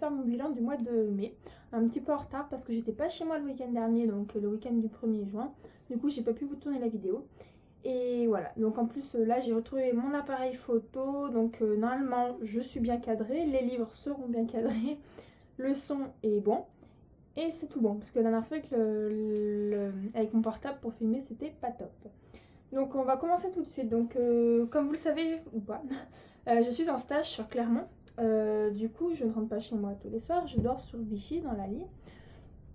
faire mon bilan du mois de mai. Un petit peu en retard parce que j'étais pas chez moi le week-end dernier, donc le week-end du 1er juin. Du coup, j'ai pas pu vous tourner la vidéo. Et voilà, donc en plus là j'ai retrouvé mon appareil photo, donc normalement je suis bien cadrée, les livres seront bien cadrés, le son est bon, et c'est tout bon, parce que la dernière fois avec mon portable pour filmer c'était pas top. Donc on va commencer tout de suite, donc comme vous le savez ou pas, je suis en stage sur Clermont, du coup je ne rentre pas chez moi tous les soirs, je dors sur Vichy dans la lit.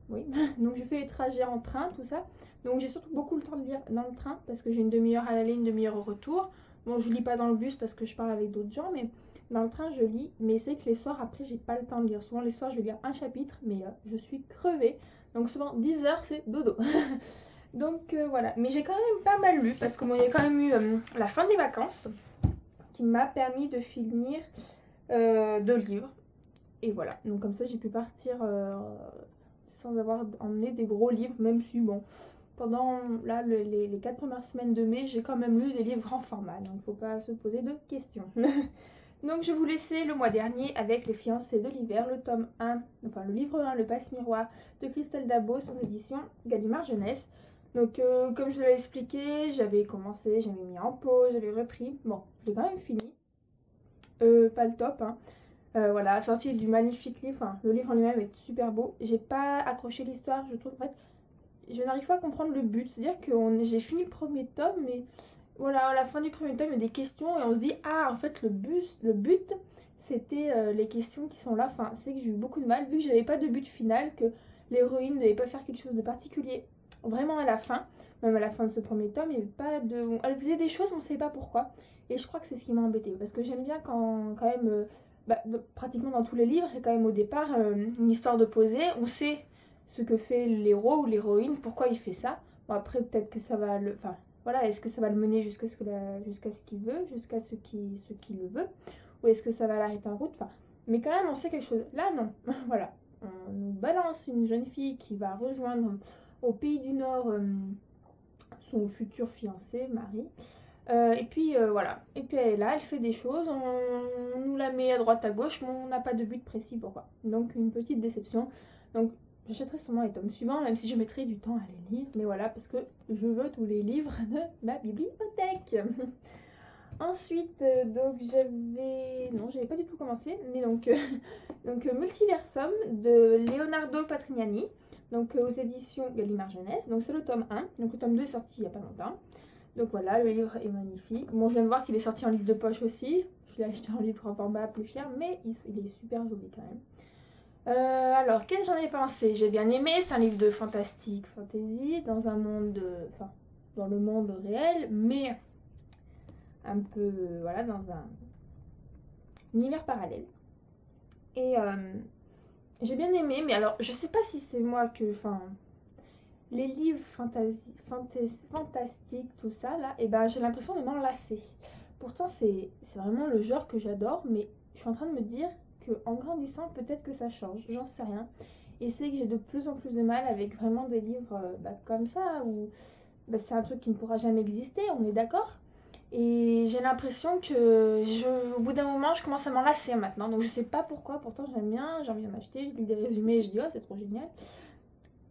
Oui, donc je fais les trajets en train, tout ça. Donc j'ai surtout beaucoup le temps de lire dans le train parce que j'ai une demi-heure à l'aller, une demi-heure au retour. Bon, je lis pas dans le bus parce que je parle avec d'autres gens, mais dans le train je lis. Mais c'est que les soirs après, j'ai pas le temps de lire. Souvent les soirs je vais lire un chapitre, mais je suis crevée. Donc souvent 10 heures c'est dodo. Donc voilà, mais j'ai quand même pas mal lu parce que moi il y a quand même eu la fin des vacances qui m'a permis de finir 2 livres. Et voilà, donc comme ça j'ai pu partir sans avoir emmené des gros livres, même si bon, pendant là, les 4 premières semaines de mai, j'ai quand même lu des livres grand format, donc faut pas se poser de questions. Donc je vous laissais le mois dernier avec Les fiancés de l'hiver, le tome 1, enfin le livre 1, Le passe-miroir de Christelle Dabo, aux éditions Gallimard Jeunesse. Donc comme je vous l'ai expliqué, j'avais commencé, j'avais mis en pause, j'avais repris, bon, je l'ai quand même fini. Pas le top, hein. Voilà, sortie du magnifique livre, enfin, le livre en lui-même est super beau. J'ai pas accroché l'histoire, je trouve. En fait, je n'arrive pas à comprendre le but. C'est-à-dire que j'ai fini le premier tome, mais voilà, à la fin du premier tome, il y a des questions et on se dit, ah, en fait, le but c'était les questions qui sont là. Enfin, c'est que j'ai eu beaucoup de mal, vu que j'avais pas de but final, que l'héroïne ne devait pas faire quelque chose de particulier vraiment à la fin. Même à la fin de ce premier tome, il n'y avait pas de. Elle faisait des choses, mais on ne savait pas pourquoi. Et je crois que c'est ce qui m'a embêtée. Parce que j'aime bien quand même. Pratiquement dans tous les livres, il y a quand même au départ une histoire de poser. On sait ce que fait l'héros ou l'héroïne, pourquoi il fait ça. Bon, après, peut-être que ça va le. Enfin, voilà, est-ce que ça va le mener jusqu'à ce qu'il veut, jusqu'à ce qu'il le veut, ou est-ce que ça va l'arrêter en route. Enfin, mais quand même, on sait quelque chose. Là, non. Voilà. On nous balance une jeune fille qui va rejoindre au pays du Nord son futur fiancé, mari. Et puis voilà, et puis elle est là, elle fait des choses, on nous la met à droite à gauche, mais on n'a pas de but précis pourquoi. Donc une petite déception. Donc j'achèterai sûrement les tomes suivants, même si je mettrai du temps à les lire, mais voilà, parce que je veux tous les livres de ma bibliothèque. Ensuite, donc j'avais pas du tout commencé, mais donc Multiversum de Leonardo Patrignani, donc aux éditions Gallimard Jeunesse. Donc c'est le tome 1, donc le tome 2 est sorti il n'y a pas longtemps. Donc voilà, le livre est magnifique. Bon, je viens de voir qu'il est sorti en livre de poche aussi. Je l'ai acheté en livre en format plus cher, mais il est super joli quand même. Alors, qu'est-ce que j'en ai pensé? J'ai bien aimé, c'est un livre de fantastique, fantasy, dans un monde, enfin, dans le monde réel, mais un peu, voilà, dans un univers parallèle. Et j'ai bien aimé, mais alors, je sais pas si c'est moi que, enfin, les livres fantastiques, tout ça, là, et ben j'ai l'impression de m'enlacer. Pourtant, c'est vraiment le genre que j'adore, mais je suis en train de me dire qu'en grandissant, peut-être que ça change, j'en sais rien. Et c'est que j'ai de plus en plus de mal avec vraiment des livres comme ça, où c'est un truc qui ne pourra jamais exister, on est d'accord. Et j'ai l'impression que au bout d'un moment, je commence à m'enlacer maintenant. Donc je sais pas pourquoi, pourtant j'aime bien, j'ai envie d'en acheter, je lis des résumés et je dis oh c'est trop génial.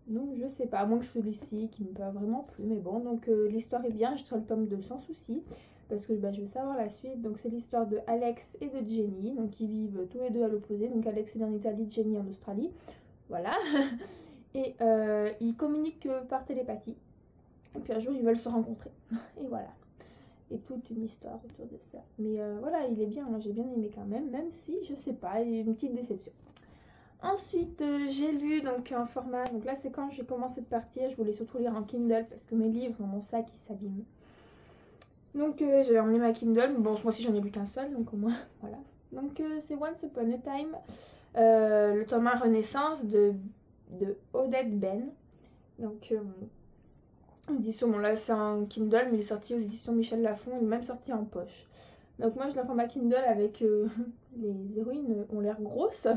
Donc je sais pas, à moins que celui-ci qui me plaît vraiment plus, mais bon, donc l'histoire est bien, je serai le tome 2 sans souci, parce que je veux savoir la suite. Donc c'est l'histoire de Alex et de Jenny, donc ils vivent tous les deux à l'opposé, donc Alex est en Italie, Jenny en Australie, voilà, et ils communiquent par télépathie, et puis un jour ils veulent se rencontrer, et voilà, et toute une histoire autour de ça. Mais voilà, il est bien, moi j'ai bien aimé quand même si, je sais pas, il y a une petite déception. Ensuite, j'ai lu donc un format, donc là c'est quand j'ai commencé de partir, je voulais surtout lire en Kindle parce que mes livres dans mon sac ils s'abîment. Donc j'avais emmené ma Kindle, bon ce mois-ci j'en ai lu qu'un seul, donc au moins voilà. Donc c'est Once Upon a Time, le tome 1 Renaissance de Odette Ben. Donc édition, bon là c'est un Kindle mais il est sorti aux éditions Michel Lafon, il est même sorti en poche. Donc moi je la format Kindle avec les héroïnes ont l'air grosses.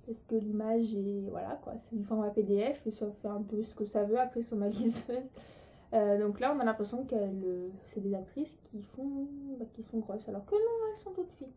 Parce que l'image est, voilà quoi, c'est du format PDF et ça fait un peu ce que ça veut après sur ma liseuse. Donc là on a l'impression que c'est des actrices qui sont grosses alors que non, elles sont toutes filles.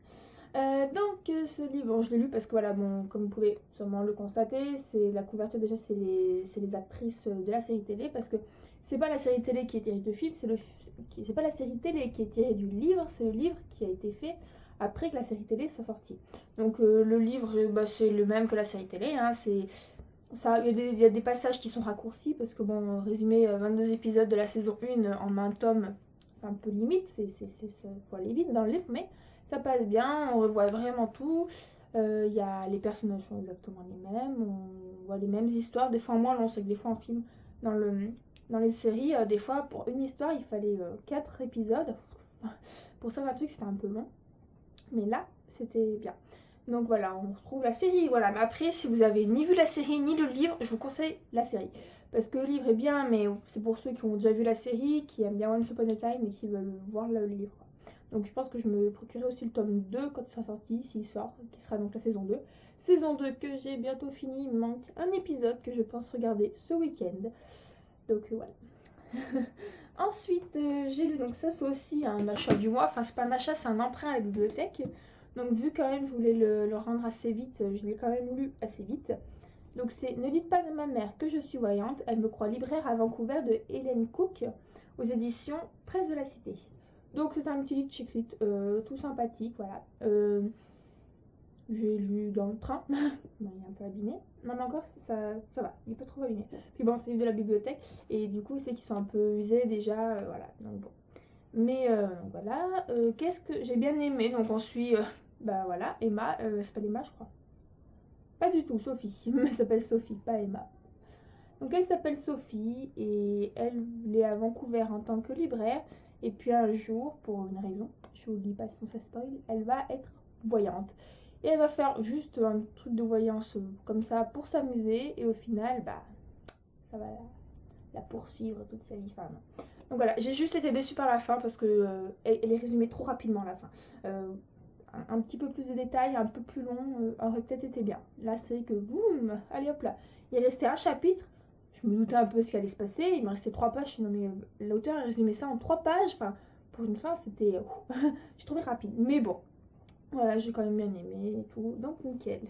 Ce livre, bon, je l'ai lu parce que voilà, bon, comme vous pouvez sûrement le constater, c'est la couverture déjà, c'est les actrices de la série télé, parce que c'est pas la série télé qui est tirée du film, c'est pas la série télé qui est tirée du livre, c'est le livre qui a été fait après que la série télé soit sortie. Donc le livre, bah, c'est le même que la série télé, hein, il y a des passages qui sont raccourcis, parce que bon, résumer 22 épisodes de la saison 1 en un tome, c'est un peu limite, faut aller vite dans le livre, mais ça passe bien, on revoit vraiment tout. Les personnages sont exactement les mêmes, on voit les mêmes histoires, des fois en moins long, c'est que des fois en film, dans les séries, des fois pour une histoire il fallait 4 épisodes. Pour certains trucs c'était un peu long, mais là c'était bien. Donc voilà, on retrouve la série, voilà. Mais après, si vous avez ni vu la série ni le livre, je vous conseille la série. Parce que le livre est bien, mais c'est pour ceux qui ont déjà vu la série, qui aiment bien Once Upon a Time et qui veulent voir le livre. Donc je pense que je me procurerai aussi le tome 2 quand il sera sorti, s'il sort, qui sera donc la saison 2. Saison 2 que j'ai bientôt fini, il me manque un épisode que je pense regarder ce week-end. Donc voilà. Ensuite, j'ai lu, donc ça c'est aussi un achat du mois, enfin c'est pas un achat, c'est un emprunt à la bibliothèque. Donc vu quand même je voulais le rendre assez vite, je l'ai quand même lu assez vite. Donc c'est Ne dites pas à ma mère que je suis voyante, elle me croit libraire à Vancouver de Hélène Cook aux éditions Presse de la Cité. Donc c'est un petit livre chick-lit, tout sympathique, voilà. J'ai lu dans le train, bon, il est un peu abîmé. Non mais encore ça va, il est pas trop abîmé. Puis bon c'est de la bibliothèque et du coup c'est qu'ils sont un peu usés déjà, voilà. Donc bon. Mais voilà, qu'est-ce que j'ai bien aimé, donc on suit, bah voilà, Emma, elle s'appelle Emma je crois. Pas du tout, Sophie, elle s'appelle Sophie, pas Emma. Donc elle s'appelle Sophie et elle est à Vancouver en tant que libraire. Et puis un jour, pour une raison, je vous le dis pas sinon ça spoil, elle va être voyante. Et elle va faire juste un truc de voyance comme ça pour s'amuser. Et au final, bah, ça va la poursuivre toute sa vie. Enfin, non. Donc voilà, j'ai juste été déçue par la fin parce que elle est résumée trop rapidement la fin. Un petit peu plus de détails, un peu plus long, aurait peut-être été bien. Là, c'est que boum, allez hop là. Il restait un chapitre. Je me doutais un peu ce qui allait se passer. Il me restait 3 pages. Non, mais l'auteur a résumé ça en 3 pages. Enfin, pour une fin, c'était. J'ai trouvé rapide. Mais bon, voilà, j'ai quand même bien aimé et tout. Donc, nickel.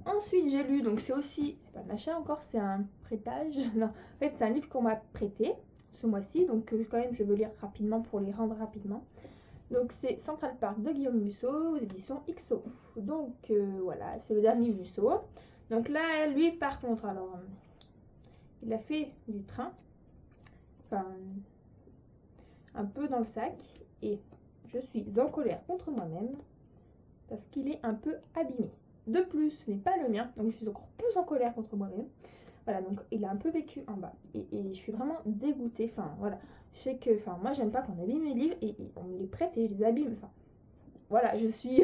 Ensuite, j'ai lu. Donc, c'est aussi. C'est pas un achat encore, c'est un prêtage. Non, en fait, c'est un livre qu'on m'a prêté ce mois-ci. Donc, quand même, je veux lire rapidement pour les rendre rapidement. Donc, c'est Central Park de Guillaume Musso aux éditions XO. Donc, voilà, c'est le dernier Musso. Donc là, lui, par contre, alors. Il a fait du train, enfin un peu dans le sac, et je suis en colère contre moi-même parce qu'il est un peu abîmé. De plus, ce n'est pas le mien, donc je suis encore plus en colère contre moi-même. Voilà, donc il a un peu vécu en bas, et je suis vraiment dégoûtée. Enfin voilà, je sais que, enfin moi j'aime pas qu'on abîme mes livres et on me les prête et je les abîme. Enfin voilà, je suis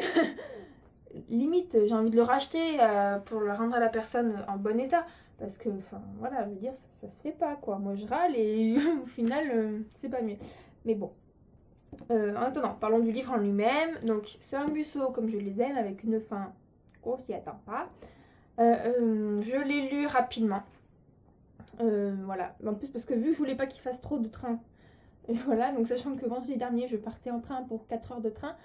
limite, j'ai envie de le racheter pour le rendre à la personne en bon état. Parce que, enfin, voilà, je veux dire, ça se fait pas, quoi. Moi, je râle et au final, c'est pas mieux. Mais bon. En attendant, parlons du livre en lui-même. Donc, c'est un Musso comme je les aime, avec une fin qu'on s'y attend pas. Je l'ai lu rapidement. Voilà. En plus, parce que vu que je voulais pas qu'il fasse trop de train, voilà, donc sachant que vendredi dernier, je partais en train pour 4 heures de train,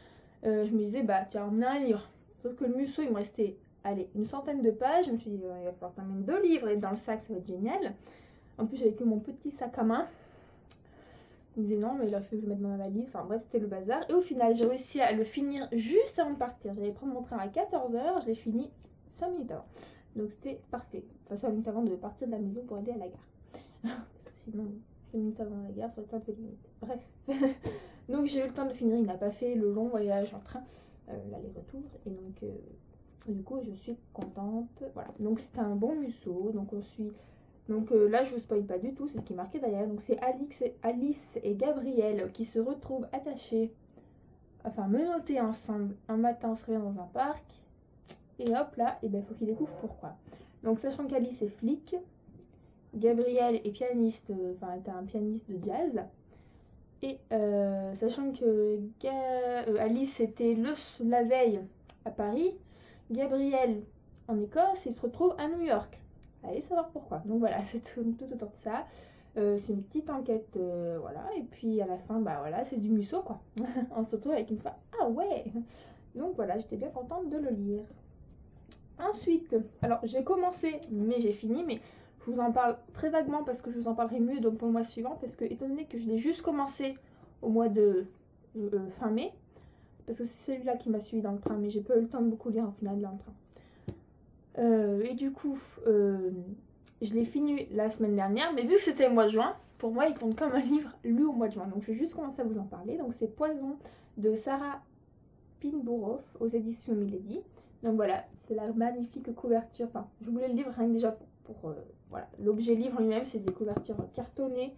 je me disais, bah, tiens, emmener un livre. Sauf que le Musso, il me restait, allez, une centaine de pages. Je me suis dit, il va falloir t'emmener 2 livres et dans le sac, ça va être génial. En plus, j'avais que mon petit sac à main. Il me disait non, mais il a fallu que je le mette dans ma valise. Enfin bref, c'était le bazar. Et au final, j'ai réussi à le finir juste avant de partir. J'allais prendre mon train à 14 h, je l'ai fini 5 minutes avant. Donc c'était parfait. Enfin, 5 minutes avant de partir de la maison pour aller à la gare. Parce que sinon, 5 minutes avant la gare, ça aurait été un peu limite. Bref. Donc j'ai eu le temps de finir. Il n'a pas fait le long voyage en train, l'aller-retour. Et donc, du coup, je suis contente. Voilà. Donc c'est un bon Musso. Donc on suit. Donc là, je vous spoil pas du tout, c'est ce qui est marqué derrière. Donc c'est Alice et Gabriel qui se retrouvent attachés, enfin menottés ensemble un matin en se réveillant dans un parc. Et hop là, et ben il faut qu'ils découvrent pourquoi. Donc sachant qu'Alice est flic, Gabriel est pianiste, enfin est un pianiste de jazz. Et sachant que Alice était la veille à Paris, Gabriel en Écosse, il se retrouve à New York. Allez savoir pourquoi. Donc voilà, c'est tout autour de ça. C'est une petite enquête, voilà. Et puis à la fin, bah voilà, c'est du Musso quoi. On se retrouve avec une fin. Ah ouais. Donc voilà, j'étais bien contente de le lire. Ensuite, alors j'ai commencé, mais j'ai fini, mais je vous en parle très vaguement parce que je vous en parlerai mieux donc pour le mois suivant, parce que étant donné que je l'ai juste commencé au mois de fin mai, parce que c'est celui-là qui m'a suivi dans le train, mais j'ai pas eu le temps de beaucoup lire en final dans le train. Et du coup, je l'ai fini la semaine dernière, mais vu que c'était le mois de juin, pour moi il compte comme un livre lu au mois de juin. Donc je vais juste commencer à vous en parler. Donc c'est Poison de Sarah Pinborough aux éditions Milady. Donc voilà, c'est la magnifique couverture. Enfin, je voulais le livre rien que déjà pour voilà, l'objet livre lui-même, c'est des couvertures cartonnées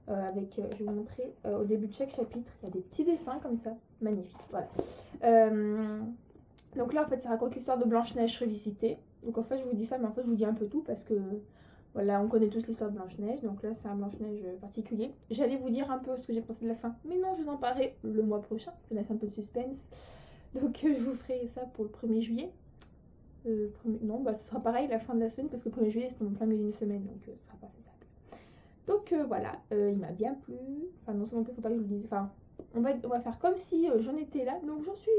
avec, je vais vous montrer, au début de chaque chapitre, il y a des petits dessins comme ça, magnifique. Voilà. Donc là, en fait, ça raconte l'histoire de Blanche-Neige revisitée. Donc en fait, je vous dis ça, mais en fait, je vous dis un peu tout parce que voilà, on connaît tous l'histoire de Blanche-Neige. Donc là, c'est un Blanche-Neige particulier. J'allais vous dire un peu ce que j'ai pensé de la fin, mais non, je vous en parlerai le mois prochain. Ça laisse un peu de suspense. Donc je vous ferai ça pour le 1er juillet. Non, bah ce sera pareil la fin de la semaine parce que le 1er juillet, c'est en plein milieu d'une semaine, donc ce sera pas faisable. Donc voilà, il m'a bien plu. Enfin non, ça non plus, faut pas que je vous le dise. Enfin, on va faire comme si j'en étais là. Donc j'en suis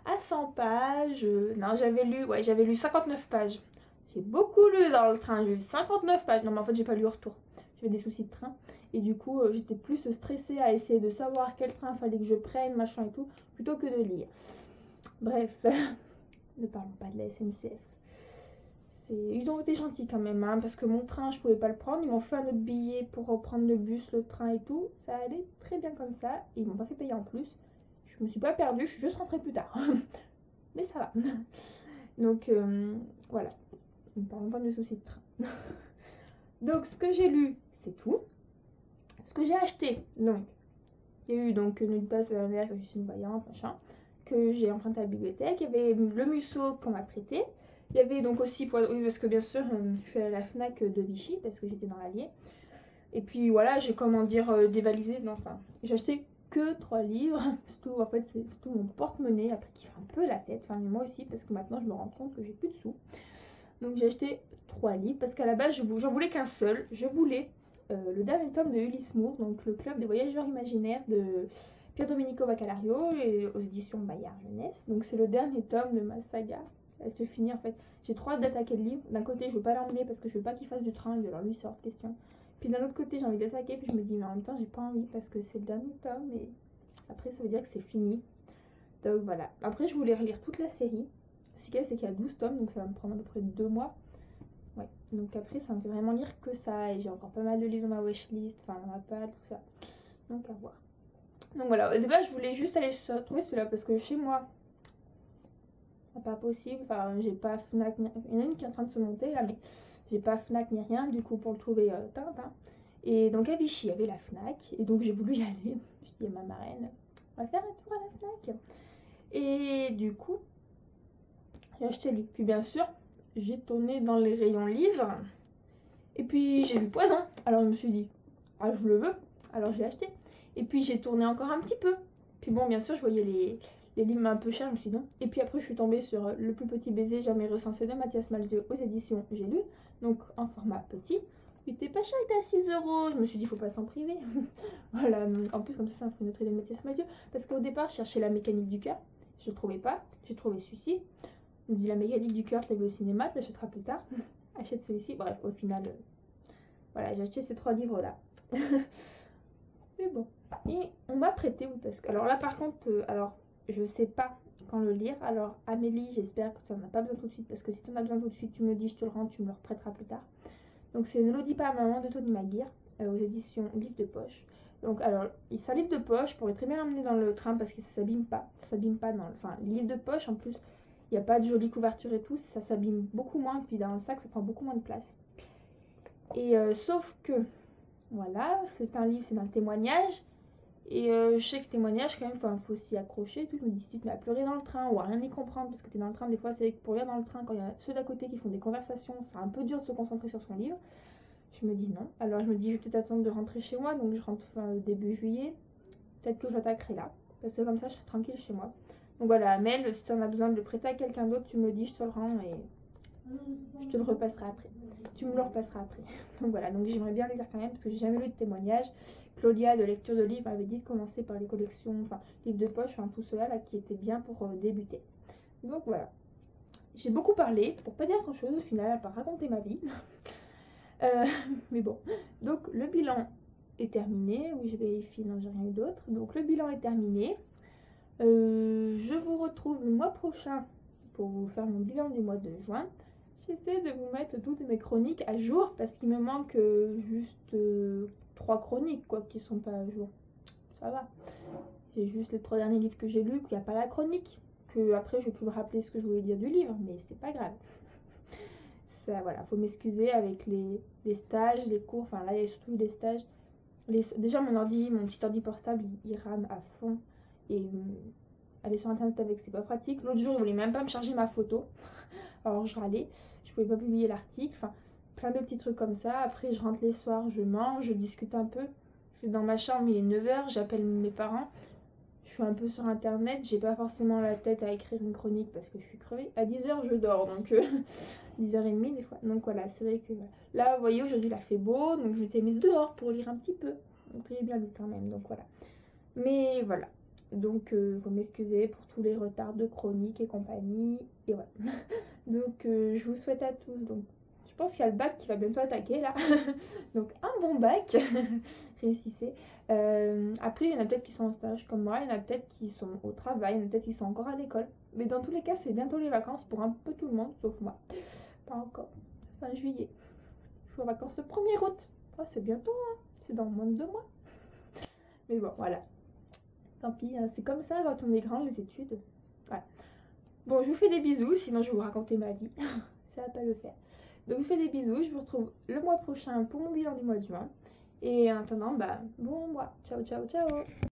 à 100 pages. Non, j'avais lu 59 pages. J'ai beaucoup lu dans le train, j'ai lu 59 pages. Non, mais en fait, j'ai pas lu au retour. J'avais des soucis de train. Et du coup, j'étais plus stressée à essayer de savoir quel train fallait que je prenne, machin et tout, plutôt que de lire. Bref, ne parlons pas de la SNCF. Ils ont été gentils quand même, hein, parce que mon train, je pouvais pas le prendre. Ils m'ont fait un autre billet pour reprendre le bus, le train et tout. Ça allait très bien comme ça. Et ils m'ont pas fait payer en plus. Je me suis pas perdue, je suis juste rentrée plus tard. Mais ça va. Donc, voilà. Ne parlons pas de soucis de train. Donc, ce que j'ai lu, c'est tout. Ce que j'ai acheté, donc, il y a eu donc Nulle passe à la mer, que je suis une voyante, machin, que j'ai emprunté à la bibliothèque. Il y avait le Musso qu'on m'a prêté. Il y avait donc aussi, oui, parce que bien sûr, je suis allée à la Fnac de Vichy, parce que j'étais dans l'Allier. Et puis voilà, j'ai comment dire, dévalisé, non, enfin, j'ai acheté que 3 livres. Surtout, en fait, c'est surtout mon porte-monnaie, après qui fait un peu la tête, enfin, mais moi aussi, parce que maintenant, je me rends compte que j'ai plus de sous. Donc j'ai acheté 3 livres, parce qu'à la base, j'en voulais qu'un seul. Je voulais le dernier tome de Ulysse Moore, donc le club des voyageurs imaginaires de Pier Domenico Baccalario, et aux éditions Bayard Jeunesse. Donc c'est le dernier tome de ma saga. Elle se finit en fait. J'ai trop hâte d'attaquer le livre. D'un côté, je veux pas l'emmener parce que je veux pas qu'il fasse du train, alors lui, c'est hors de question. Puis d'un autre côté, j'ai envie d'attaquer, puis je me dis, mais en même temps, j'ai pas envie parce que c'est le dernier tome, et après, ça veut dire que c'est fini. Donc voilà. Après, je voulais relire toute la série. Ce qu'il y a, c'est qu'il y a 12 tomes, donc ça va me prendre à peu près 2 mois. Ouais. Donc après, ça me fait vraiment lire que ça, et j'ai encore pas mal de livres dans ma wishlist, enfin, dans ma palle, tout ça. Donc à voir. Donc voilà. Au début, je voulais juste aller trouver celui-là parce que chez moi, pas possible, enfin j'ai pas Fnac, il y en a une qui est en train de se monter là, mais j'ai pas Fnac ni rien, du coup pour le trouver Tintin. Et donc à Vichy il y avait la Fnac, et donc j'ai voulu y aller. Je dis à ma marraine, on va faire un tour à la Fnac. Et du coup j'ai acheté lui. Puis bien sûr j'ai tourné dans les rayons livres, et puis j'ai vu Poison, alors je me suis dit ah je le veux, alors je l'ai acheté. Et puis j'ai tourné encore un petit peu, puis bon bien sûr je voyais les livres un peu chers, je me suis dit non. Et puis après, je suis tombée sur Le plus petit baiser jamais recensé de Mathias Malzieu aux éditions J'ai lu, donc en format petit. Il était pas cher, il était à 6 €. Je me suis dit, faut pas s'en priver. Voilà, donc, en plus, comme ça me ferait une autre idée de Mathias Malzieu. Parce qu'au départ, je cherchais La mécanique du cœur. Je ne trouvais pas. J'ai trouvé celui-ci. Je me dis, La mécanique du cœur, je l'ai vu au cinéma, tu l'achèteras plus tard. Achète celui-ci. Bref, au final, voilà, j'ai acheté ces 3 livres-là. Mais bon. Et on m'a prêté, oui, parce que. Alors là, par contre, je sais pas quand le lire. Alors Amélie, j'espère que tu n'en as pas besoin tout de suite, parce que si tu en as besoin tout de suite, tu me le dis, je te le rends, tu me le reprêteras plus tard. Donc c'est Ne le dis pas à maman de Tony Maguire, aux éditions Livre de poche. Donc alors, c'est un livre de poche, je pourrais très bien l'emmener dans le train parce que ça s'abîme pas. Ça s'abîme pas dans enfin, les livres de poche, en plus, il n'y a pas de jolie couverture et tout, ça s'abîme beaucoup moins, puis dans le sac, ça prend beaucoup moins de place. Et sauf que, voilà, c'est un livre, c'est un témoignage. Et je sais que témoignage, quand même, faut s'y accrocher et tout. Je me dis, si tu te mets à pleurer dans le train ou à rien y comprendre, parce que tu es dans le train, des fois, c'est pour lire dans le train, quand il y a ceux d'à côté qui font des conversations, c'est un peu dur de se concentrer sur son livre. Je me dis non. Alors je me dis, je vais peut-être attendre de rentrer chez moi, donc je rentre début juillet. Peut-être que je l'attaquerai là, parce que comme ça, je serai tranquille chez moi. Donc voilà, Amel, si tu en as besoin de le prêter à quelqu'un d'autre, tu me le dis, je te le rends et je te le repasserai après. tu me le repasseras après. Donc voilà, donc j'aimerais bien le lire quand même parce que j'ai jamais lu de témoignage. Claudia de lecture de livres m'avait dit de commencer par les collections, enfin livres de poche, enfin tout cela là qui était bien pour débuter. Donc voilà, j'ai beaucoup parlé pour pas dire grand chose au final à part raconter ma vie. Mais bon, donc le bilan est terminé. Oui, je vérifie, non j'ai rien eu d'autre. Donc le bilan est terminé. Je vous retrouve le mois prochain pour vous faire mon bilan du mois de juin. J'essaie de vous mettre toutes mes chroniques à jour parce qu'il me manque juste 3 chroniques quoi qui sont pas à jour. Ça va. J'ai juste les 3 derniers livres que j'ai lus, qu'il n'y a pas la chronique. Que après je peux me rappeler ce que je voulais dire du livre, mais c'est pas grave. Ça voilà, faut m'excuser avec les stages, les cours, enfin là il y a surtout des stages. Déjà mon petit ordi portable il rame à fond et aller sur internet avec c'est pas pratique. L'autre jour il voulait même pas me charger ma photo. Alors je râlais, je pouvais pas publier l'article, enfin plein de petits trucs comme ça. Après je rentre les soirs, je mange, je discute un peu. Je suis dans ma chambre, il est 9 h, j'appelle mes parents. Je suis un peu sur internet, j'ai pas forcément la tête à écrire une chronique parce que je suis crevée. À 10 h je dors, donc 10 h 30 des fois. Donc voilà, c'est vrai que là vous voyez aujourd'hui il a fait beau, donc je m'étais mise dehors pour lire un petit peu. Donc j'ai bien lu quand même, donc voilà. Mais voilà, donc vous m'excusez pour tous les retards de chronique et compagnie. Et voilà. Donc je vous souhaite à tous, donc je pense qu'il y a le bac qui va bientôt attaquer là. Donc un bon bac, réussissez. Après il y en a peut-être qui sont en stage comme moi, il y en a peut-être qui sont au travail, il y en a peut-être qui sont encore à l'école. Mais dans tous les cas c'est bientôt les vacances pour un peu tout le monde, sauf moi. Pas encore. Fin juillet. Je suis en vacances le 1er août. Oh, c'est bientôt, hein. C'est dans moins de 2 mois. Mais bon, voilà. Tant pis, hein. C'est comme ça quand on est grand, les études. Voilà. Bon, je vous fais des bisous, sinon je vais vous raconter ma vie. Ça va pas le faire. Donc je vous fais des bisous, je vous retrouve le mois prochain pour mon bilan du mois de juin. Et en attendant, bah, bon mois. Ciao, ciao, ciao.